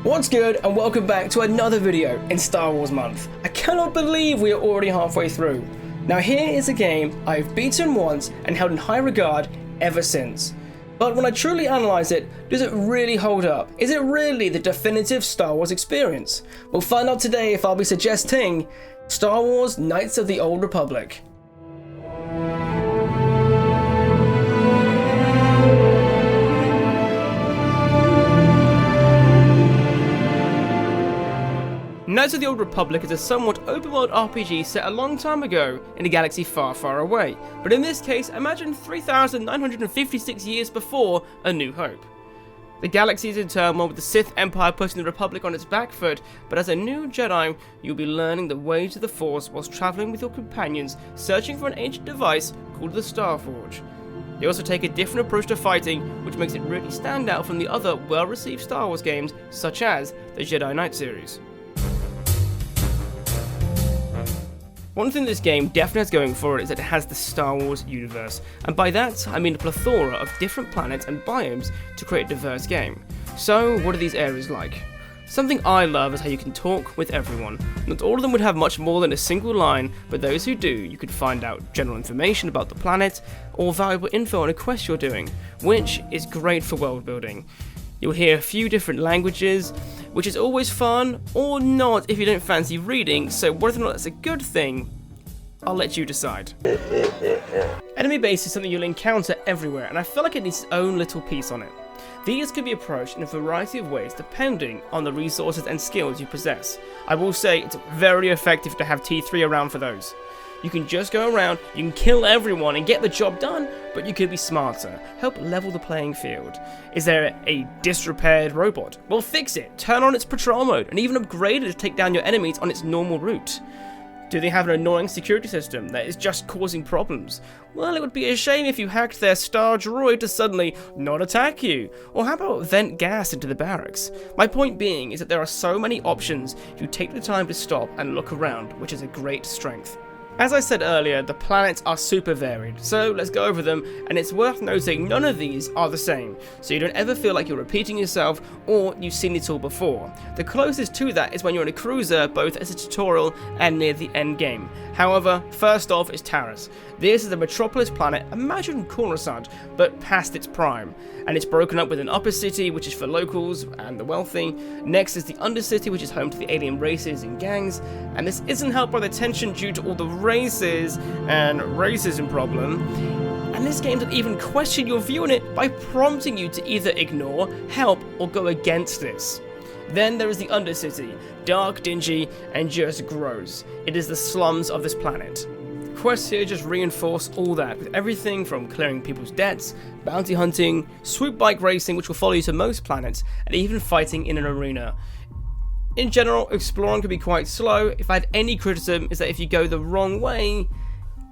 What's good, and welcome back to another video in Star Wars month. I cannot believe we are already halfway through. Now here is a game I've beaten once and held in high regard ever since. But when I truly analyse it, does it really hold up? Is it really the definitive Star Wars experience? We'll find out today if I'll be suggesting Star Wars Knights of the Old Republic. Knights of the Old Republic is a somewhat open-world RPG set a long time ago in a galaxy far, far away, but in this case, imagine 3,956 years before A New Hope. The galaxy is in turmoil with the Sith Empire putting the Republic on its back foot, but as a new Jedi, you'll be learning the ways of the Force whilst travelling with your companions, searching for an ancient device called the Starforge. They also take a different approach to fighting, which makes it really stand out from the other well-received Star Wars games, such as the Jedi Knight series. One thing this game definitely has going for it is that it has the Star Wars universe, and by that I mean a plethora of different planets and biomes to create a diverse game. So what are these areas like? Something I love is how you can talk with everyone. Not all of them would have much more than a single line, but those who do, you could find out general information about the planet, or valuable info on a quest you're doing, which is great for world building. You'll hear a few different languages, which is always fun, or not if you don't fancy reading, so whether or not that's a good thing, I'll let you decide. Enemy base is something you'll encounter everywhere, and I feel like it needs its own little piece on it. These can be approached in a variety of ways depending on the resources and skills you possess. I will say it's very effective to have T3 around for those. You can just go around, you can kill everyone and get the job done, but you could be smarter. Help level the playing field. Is there a disrepaired robot? Well, fix it, turn on its patrol mode, and even upgrade it to take down your enemies on its normal route. Do they have an annoying security system that is just causing problems? Well, it would be a shame if you hacked their star droid to suddenly not attack you. Or how about vent gas into the barracks? My point being is that there are so many options if you take the time to stop and look around, which is a great strength. As I said earlier, the planets are super varied, so let's go over them, and it's worth noting none of these are the same, so you don't ever feel like you're repeating yourself or you've seen it all before. The closest to that is when you're in a cruiser, both as a tutorial and near the end game. However, first off is Taris. This is a metropolis planet, imagine Coruscant, but past its prime, and it's broken up with an upper city, which is for locals and the wealthy. Next is the undercity, which is home to the alien races and gangs, and this isn't helped by the tension due to all the races and racism problem. And this game doesn't even question your view on it by prompting you to either ignore, help, or go against this. Then there is the Undercity, dark, dingy, and just gross. It is the slums of this planet. Quests here just reinforce all that, with everything from clearing people's debts, bounty hunting, swoop bike racing, which will follow you to most planets, and even fighting in an arena. In general, exploring can be quite slow. If I had any criticism, is that if you go the wrong way,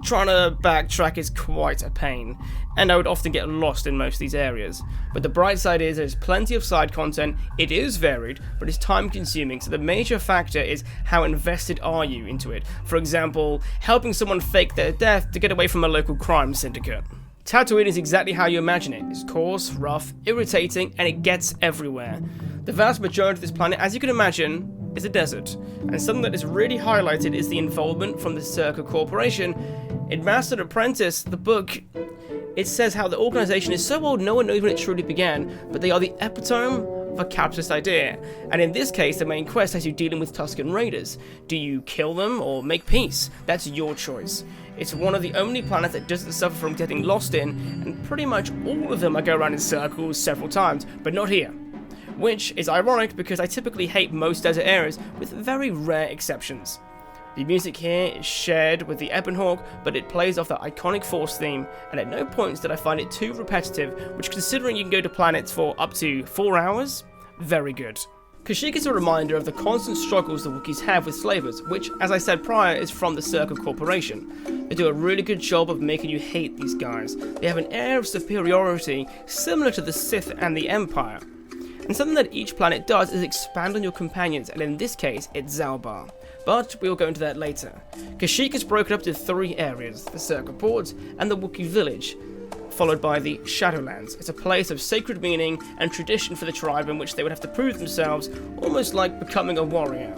trying to backtrack is quite a pain, and I would often get lost in most of these areas. But the bright side is there's plenty of side content, it is varied, but it's time consuming, so the major factor is how invested are you into it. For example, helping someone fake their death to get away from a local crime syndicate. Tatooine is exactly how you imagine it. It's coarse, rough, irritating, and it gets everywhere. The vast majority of this planet, as you can imagine, is a desert, and something that is really highlighted is the involvement from the Circa Corporation. In Master and Apprentice, the book, it says how the organization is so old no one knows when it truly began, but they are the epitome of a capitalist idea. And in this case, the main quest has you dealing with Tusken Raiders. Do you kill them or make peace? That's your choice. It's one of the only planets that doesn't suffer from getting lost in, and pretty much all of them I go around in circles several times, but not here. Which is ironic because I typically hate most desert areas, with very rare exceptions. The music here is shared with the Ebonhawk, but it plays off the iconic Force theme, and at no points did I find it too repetitive, which considering you can go to planets for up to 4 hours, very good. Kashyyyk is a reminder of the constant struggles the Wookiees have with slavers, which, as I said prior, is from the Circa Corporation. They do a really good job of making you hate these guys. They have an air of superiority similar to the Sith and the Empire. And something that each planet does is expand on your companions, and in this case, it's Zalbar. But we'll go into that later. Kashyyyk is broken up into 3 areas, the Circa Port and the Wookiee Village. followed by the Shadowlands. It's a place of sacred meaning and tradition for the tribe in which they would have to prove themselves, almost like becoming a warrior.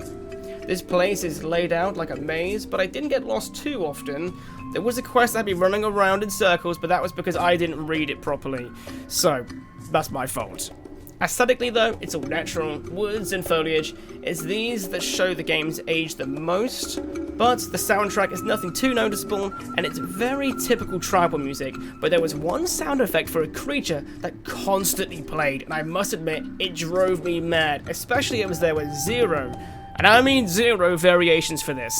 This place is laid out like a maze, but I didn't get lost too often. There was a quest I'd be running around in circles, but that was because I didn't read it properly. So, that's my fault. Aesthetically though, it's all natural, woods and foliage. It's these that show the game's age the most, but the soundtrack is nothing too noticeable, and it's very typical tribal music, but there was one sound effect for a creature that constantly played, and I must admit, it drove me mad, especially as there were zero, and I mean zero variations for this.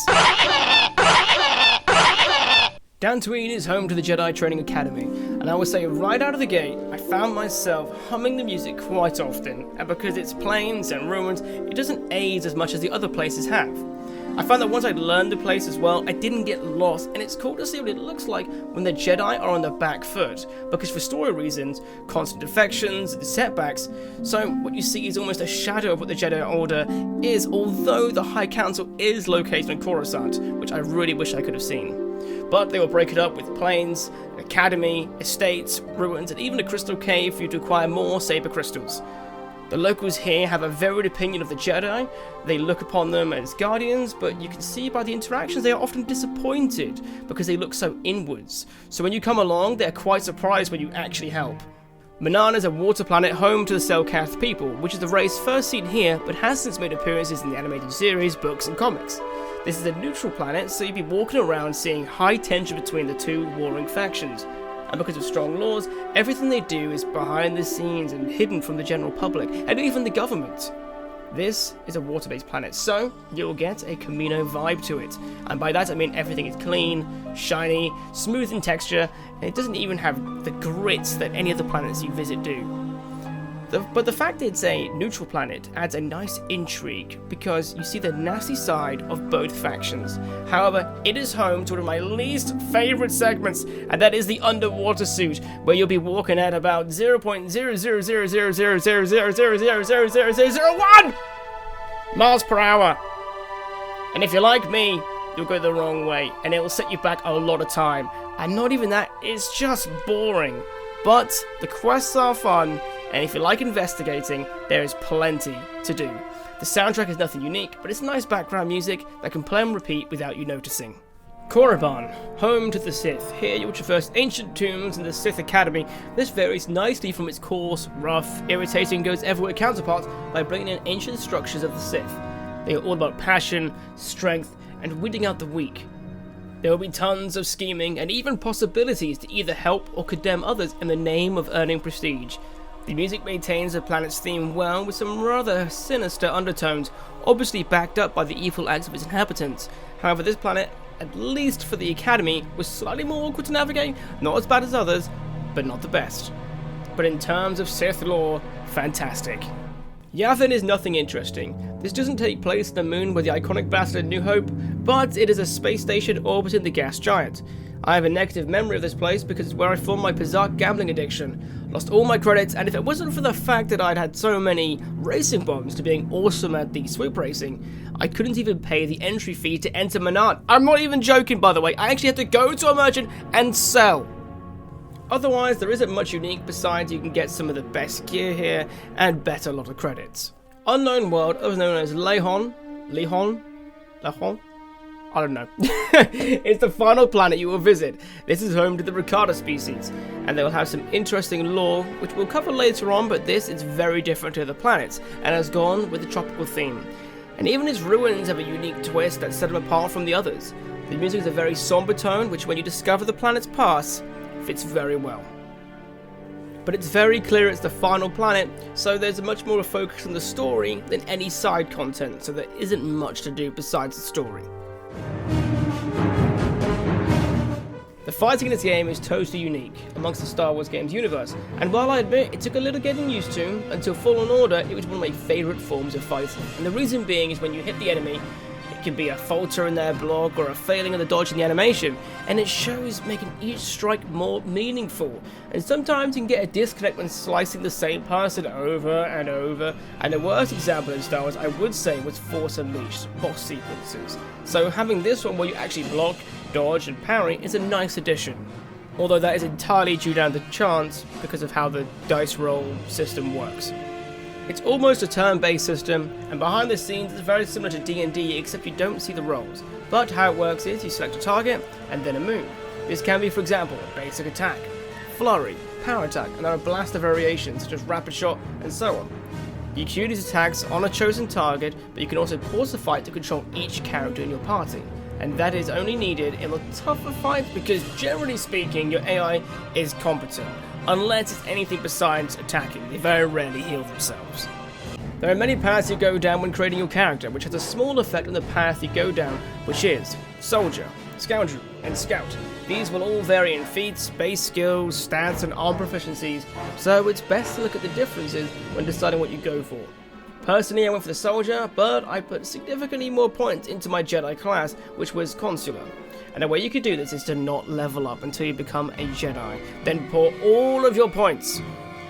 Dantooine is home to the Jedi Training Academy, and I would say right out of the gate, I found myself humming the music quite often, and because it's plains and ruins, it doesn't age as much as the other places have. I found that once I'd learned the place as well, I didn't get lost, and it's cool to see what it looks like when the Jedi are on the back foot, because for story reasons, constant defections, and setbacks, so what you see is almost a shadow of what the Jedi Order is, although the High Council is located in Coruscant, which I really wish I could have seen. But they will break it up with plains, an academy, estates, ruins, and even a crystal cave for you to acquire more saber crystals. The locals here have a varied opinion of the Jedi. They look upon them as guardians, but you can see by the interactions they are often disappointed because they look so inwards. So when you come along, they're quite surprised when you actually help. Manaan is a water planet home to the Selkath people, which is the race first seen here, but has since made appearances in the animated series, books, and comics. This is a neutral planet, so you'd be walking around seeing high tension between the two warring factions. And because of strong laws, everything they do is behind the scenes and hidden from the general public, and even the government. This is a water-based planet, so you'll get a Camino vibe to it. And by that I mean everything is clean, shiny, smooth in texture, and it doesn't even have the grits that any of the planets you visit do. But the fact it's a neutral planet adds a nice intrigue, because you see the nasty side of both factions. However, it is home to one of my least favourite segments, and that is the underwater suit, where you'll be walking at about 0.000000000000001 miles per hour. And if you're like me, you'll go the wrong way, and it will set you back a lot of time. And not even that, it's just boring. But the quests are fun, and if you like investigating, there is plenty to do. The soundtrack is nothing unique, but it's nice background music that can play and repeat without you noticing. Korriban, home to the Sith. Here you'll traverse ancient tombs in the Sith Academy. This varies nicely from its coarse, rough, irritating, goes everywhere counterpart by bringing in ancient structures of the Sith. They are all about passion, strength, and weeding out the weak. There will be tons of scheming and even possibilities to either help or condemn others in the name of earning prestige. The music maintains the planet's theme well, with some rather sinister undertones, obviously backed up by the evil acts of its inhabitants. However, this planet, at least for the Academy, was slightly more awkward to navigate, not as bad as others, but not the best. But in terms of Sith lore, fantastic. Yavin is nothing interesting. This doesn't take place on the moon where the iconic battle in New Hope, but it is a space station orbiting the gas giant. I have a negative memory of this place because it's where I formed my bizarre gambling addiction. Lost all my credits, and if it wasn't for the fact that I'd had so many racing bonds to being awesome at the swoop racing, I couldn't even pay the entry fee to enter Manaan. I'm not even joking, by the way. I actually had to go to a merchant and sell. Otherwise, there isn't much unique besides you can get some of the best gear here and bet a lot of credits. Unknown World, otherwise known as Lehon, I don't know. It's the final planet you will visit. This is home to the Ricarda species, and they will have some interesting lore, which we'll cover later on, but this is very different to the planets, and has gone with the tropical theme. And even its ruins have a unique twist that set them apart from the others. The music is a very somber tone, which when you discover the planet's past, fits very well. But it's very clear it's the final planet, so there's much more of a focus on the story than any side content, so there isn't much to do besides the story. The fighting in this game is totally unique amongst the Star Wars games universe, and while I admit it took a little getting used to, until Fallen Order it was one of my favourite forms of fighting. And the reason being is when you hit the enemy, it can be a falter in their block or a failing of the dodge in the animation, and it shows making each strike more meaningful. And sometimes you can get a disconnect when slicing the same person over and over, and the worst example in Star Wars I would say was Force Unleashed boss sequences. So having this one where you actually block, dodge and parry is a nice addition. although that is entirely due down to chance because of how the dice roll system works. It's almost a turn-based system, and behind the scenes it's very similar to D&D, except you don't see the rolls. But how it works is you select a target and then a move. This can be, for example, a basic attack, flurry, power attack, and there are blaster variations such as rapid shot and so on. You queue these attacks on a chosen target, but you can also pause the fight to control each character in your party. And that is only needed in the tougher fights because, generally speaking, your AI is competent. Unless it's anything besides attacking, they very rarely heal themselves. There are many paths you go down when creating your character, which has a small effect on the path you go down, which is Soldier, Scoundrel, and Scout. These will all vary in feats, base skills, stats, and arm proficiencies, so it's best to look at the differences when deciding what you go for. Personally, I went for the Soldier, but I put significantly more points into my Jedi class, which was Consular. And the way you could do this is to not level up until you become a Jedi, then pour all of your points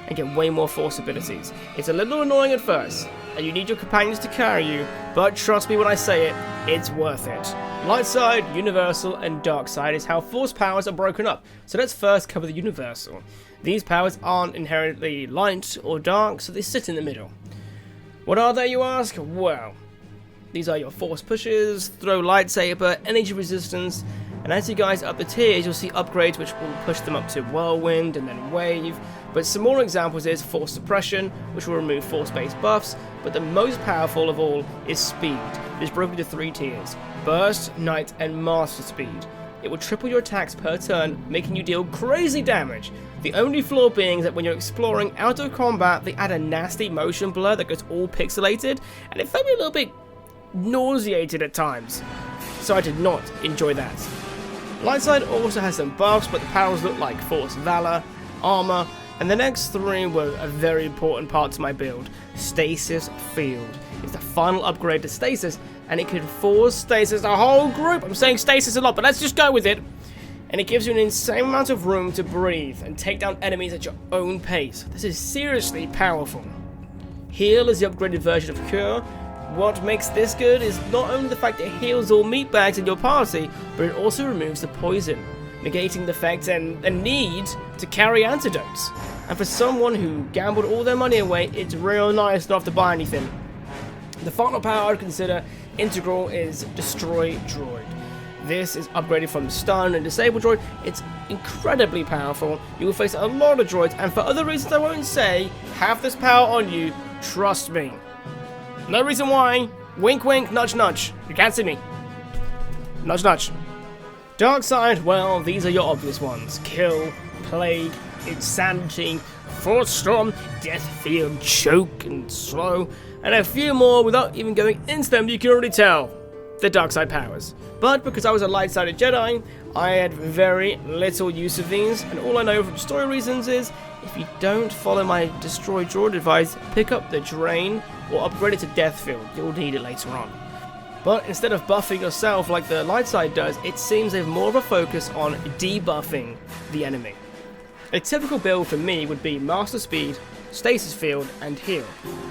and get way more Force abilities. It's a little annoying at first, and you need your companions to carry you, but trust me when I say it, it's worth it. Light side, universal, and dark side is how Force powers are broken up, so let's first cover the universal. These powers aren't inherently light or dark, so they sit in the middle. What are they, you ask? Well, these are your Force pushes, throw lightsaber, energy resistance, and as you guys up the tiers, you'll see upgrades which will push them up to whirlwind and then wave. But some more examples is Force suppression, which will remove Force-based buffs, but the most powerful of all is speed. It is broken into 3 tiers: burst, knight, and master speed. It will triple your attacks per turn, making you deal crazy damage. The only flaw being that when you're exploring out of combat, they add a nasty motion blur that gets all pixelated, and it felt me a little bit nauseated at times, so I did not enjoy that. Lightside also has some buffs, but the powers look like Force Valor, Armor, and the next 3 were a very important part to my build. Stasis Field is the final upgrade to Stasis, and it can force Stasis a whole group. I'm saying Stasis a lot, but let's just go with it. And it gives you an insane amount of room to breathe and take down enemies at your own pace. This is seriously powerful. Heal is the upgraded version of Cure. What makes this good is not only the fact it heals all meatbags in your party, but it also removes the poison, negating the effect and the need to carry antidotes. And for someone who gambled all their money away, it's real nice not to have to buy anything. The final power I'd consider integral is Destroy Droid. This is upgraded from Stun and Disable Droid. It's incredibly powerful. You will face a lot of droids, and for other reasons I won't say, have this power on you, trust me. No reason why. Wink wink, nudge nudge. You can't see me. Nudge nudge. Dark side, well, these are your obvious ones. Kill, Plague, Insanity, Force Storm, Death Field, Choke, and Slow, and a few more without even going into them, you can already tell. The dark side powers. But because I was a light-sided Jedi, I had very little use of these, and all I know from story reasons is, if you don't follow my Destroy Droid advice, pick up the Drain or upgrade it to Death Field. You'll need it later on. But instead of buffing yourself like the light side does, it seems they have more of a focus on debuffing the enemy. A typical build for me would be Master Speed, Stasis Field, and Heal.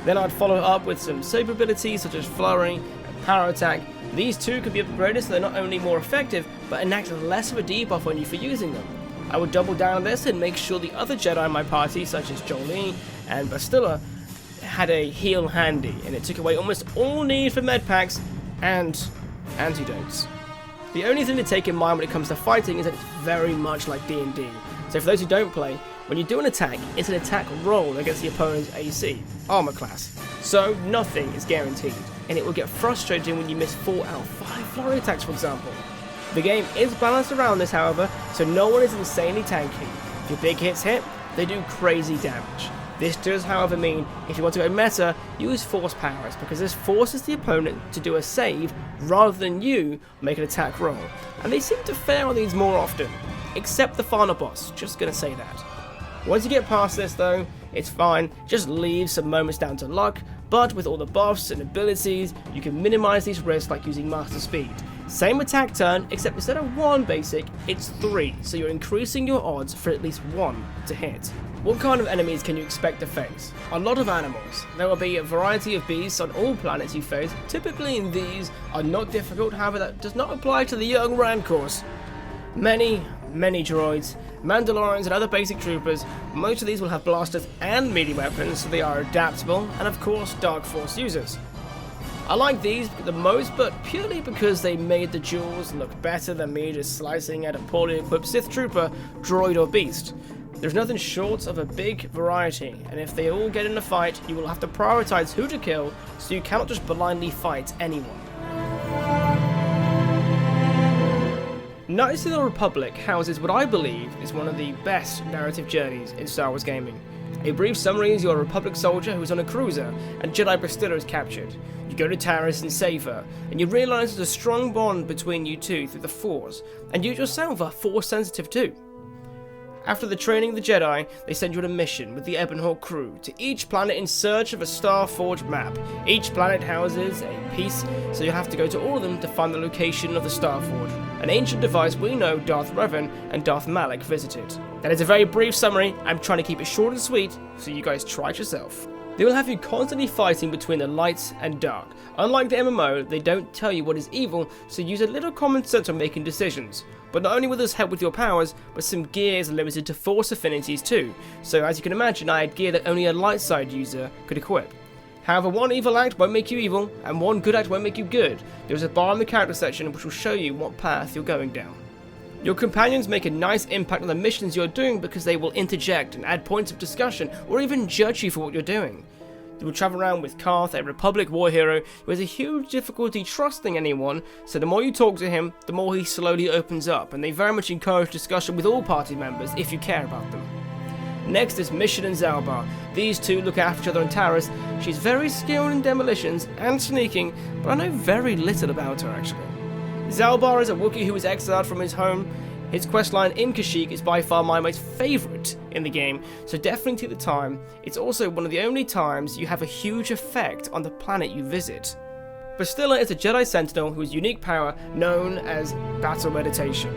Then I'd follow up with some save abilities such as Flurry and Power Attack. These two could be upgraded so they're not only more effective, but enact less of a debuff on you for using them. I would double down on this and make sure the other Jedi in my party, such as Jolie and Bastilla, had a heal handy, and it took away almost all need for med packs and antidotes. The only thing to take in mind when it comes to fighting is that it's very much like D&D. So for those who don't play, when you do an attack, it's an attack roll against the opponent's AC, armor class. So nothing is guaranteed, and it will get frustrating when you miss 4 out of 5 flurry attacks, for example. The game is balanced around this, however, so no one is insanely tanky. If your big hits hit, they do crazy damage. This does, however, mean if you want to go meta, use Force powers, because this forces the opponent to do a save rather than you make an attack roll. And they seem to fail on these more often, except the final boss, just gonna say that. Once you get past this though, it's fine, just leave some moments down to luck, but with all the buffs and abilities, you can minimize these risks like using Master Speed. Same attack turn, except instead of 1 basic, it's 3, so you're increasing your odds for at least 1 to hit. What kind of enemies can you expect to face? A lot of animals. There will be a variety of beasts on all planets you face. Typically these are not difficult, however that does not apply to the young Rancors. Many many droids, Mandalorians and other basic troopers. Most of these will have blasters and melee weapons, so they are adaptable, and of course Dark Force users. I like these the most, but purely because they made the duels look better than me just slicing at a poorly equipped Sith trooper, droid or beast. There's nothing short of a big variety, and if they all get in a fight, you will have to prioritize who to kill, so you cannot just blindly fight anyone. Knights of the Republic houses what I believe is one of the best narrative journeys in Star Wars gaming. A brief summary is you're a Republic soldier who's on a cruiser, and Jedi Bastilla is captured. You go to Taris and save her, and you realise there's a strong bond between you two through the Force, and you yourself are Force sensitive too. After the training of the Jedi, they send you on a mission with the Ebonhawk crew to each planet in search of a Starforged map. Each planet houses a piece, so you'll have to go to all of them to find the location of the Starforge, an ancient device we know Darth Revan and Darth Malak visited. That is a very brief summary. I'm trying to keep it short and sweet, so you guys try it yourself. They will have you constantly fighting between the light and dark. Unlike the MMO, they don't tell you what is evil, so use a little common sense when making decisions. But not only will this help with your powers, but some gear is limited to Force affinities too, so as you can imagine I had gear that only a light side user could equip. However, one evil act won't make you evil, and one good act won't make you good. There is a bar in the character section which will show you what path you're going down. Your companions make a nice impact on the missions you're doing because they will interject and add points of discussion, or even judge you for what you're doing. You will travel around with Karth, a Republic war hero who has a huge difficulty trusting anyone, so the more you talk to him, the more he slowly opens up, and they very much encourage discussion with all party members if you care about them. Next is Mission and Zalbar. These two look after each other on Taris. She's very skilled in demolitions and sneaking, but I know very little about her actually. Zalbar is a Wookiee who was exiled from his home. His questline in Kashyyyk is by far my most favourite in the game, so definitely take the time. It's also one of the only times you have a huge effect on the planet you visit. Bastilla is a Jedi Sentinel whose unique power known as Battle Meditation,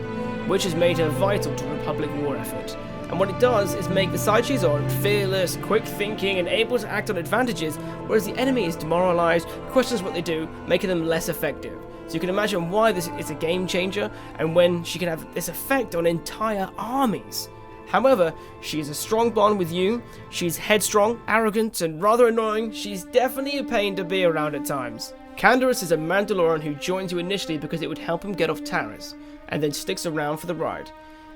which has made her vital to the Republic war effort. And what it does is make the side she's on fearless, quick thinking, and able to act on advantages, whereas the enemy is demoralised, questions what they do, making them less effective. So you can imagine why this is a game changer, and when she can have this effect on entire armies. However, she has a strong bond with you, she's headstrong, arrogant, and rather annoying. She's definitely a pain to be around at times. Canderous is a Mandalorian who joins you initially because it would help him get off Taris, and then sticks around for the ride.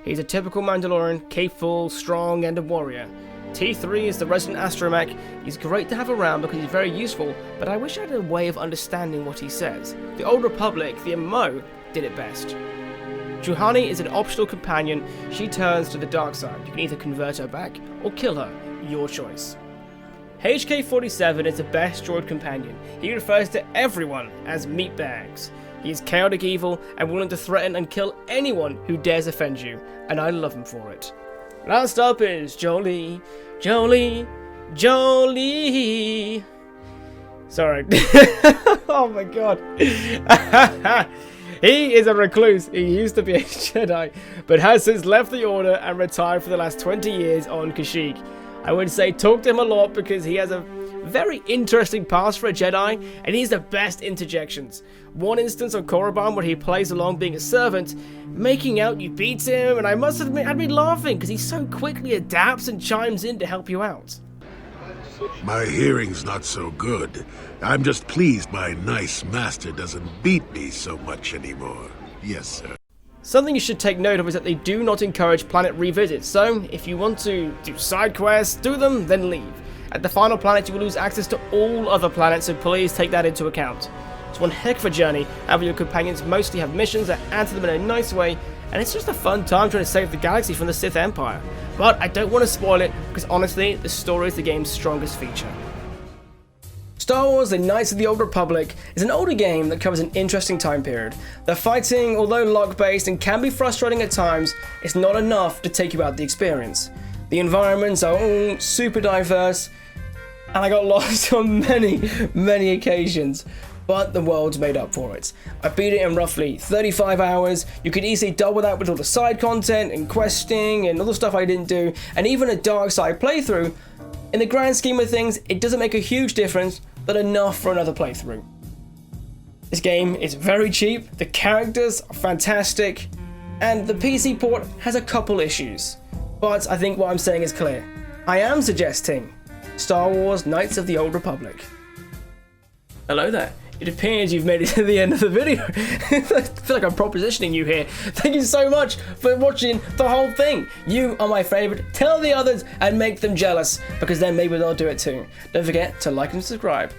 He's a typical Mandalorian, capable, strong, and a warrior. T3 is the resident astromech. He's great to have around because he's very useful, but I wish I had a way of understanding what he says. The Old Republic, the MMO, did it best. Juhani is an optional companion. She turns to the dark side. You can either convert her back or kill her, your choice. HK-47 is the best droid companion. He refers to everyone as meatbags. He is chaotic evil and willing to threaten and kill anyone who dares offend you, and I love him for it. Last up is Jolie. Sorry. Oh my god. He is a recluse. He used to be a Jedi, but has since left the Order and retired for the last 20 years on Kashyyyk. I would say talk to him a lot because he has a very interesting past for a Jedi, and he's the best interjections. One instance on Korriban where he plays along being a servant, making out you beat him, and I must admit had me laughing because he so quickly adapts and chimes in to help you out. My hearing's not so good. I'm just pleased my nice master doesn't beat me so much anymore. Yes, sir. Something you should take note of is that they do not encourage planet revisits, so if you want to do side quests, do them, then leave. At the final planet you will lose access to all other planets, so please take that into account. It's one heck of a journey. However, your companions mostly have missions that answer them in a nice way, and it's just a fun time trying to save the galaxy from the Sith Empire. But I don't want to spoil it, because honestly, the story is the game's strongest feature. Star Wars The Knights of the Old Republic is an older game that covers an interesting time period. The fighting, although log-based and can be frustrating at times, is not enough to take you out of the experience. The environments are all super diverse, and I got lost on many occasions, but the world's made up for it. I beat it in roughly 35 hours. You could easily double that with all the side content and questing and all the stuff I didn't do, and even a dark side playthrough. In the grand scheme of things, it doesn't make a huge difference, but enough for another playthrough. This game is very cheap, the characters are fantastic, and the PC port has a couple issues. But I think what I'm saying is clear. I am suggesting Star Wars Knights of the Old Republic. Hello there. It appears you've made it to the end of the video. I feel like I'm propositioning you here. Thank you so much for watching the whole thing. You are my favourite. Tell the others and make them jealous, because then maybe they'll do it too. Don't forget to like and subscribe.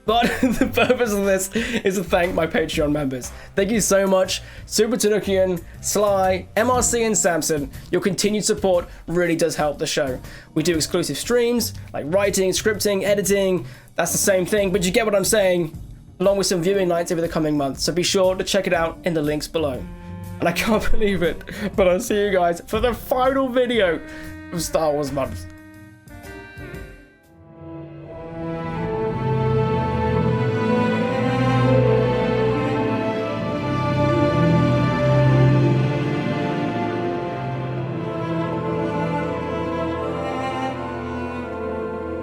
But the purpose of this is to thank my Patreon members. Thank you so much, Super Tanukian, Sly, MRC and Samson. Your continued support really does help the show. We do exclusive streams, like writing, scripting, editing. That's the same thing, but you get what I'm saying, along with some viewing nights over the coming months. So be sure to check it out in the links below. And I can't believe it, but I'll see you guys for the final video of Star Wars Month.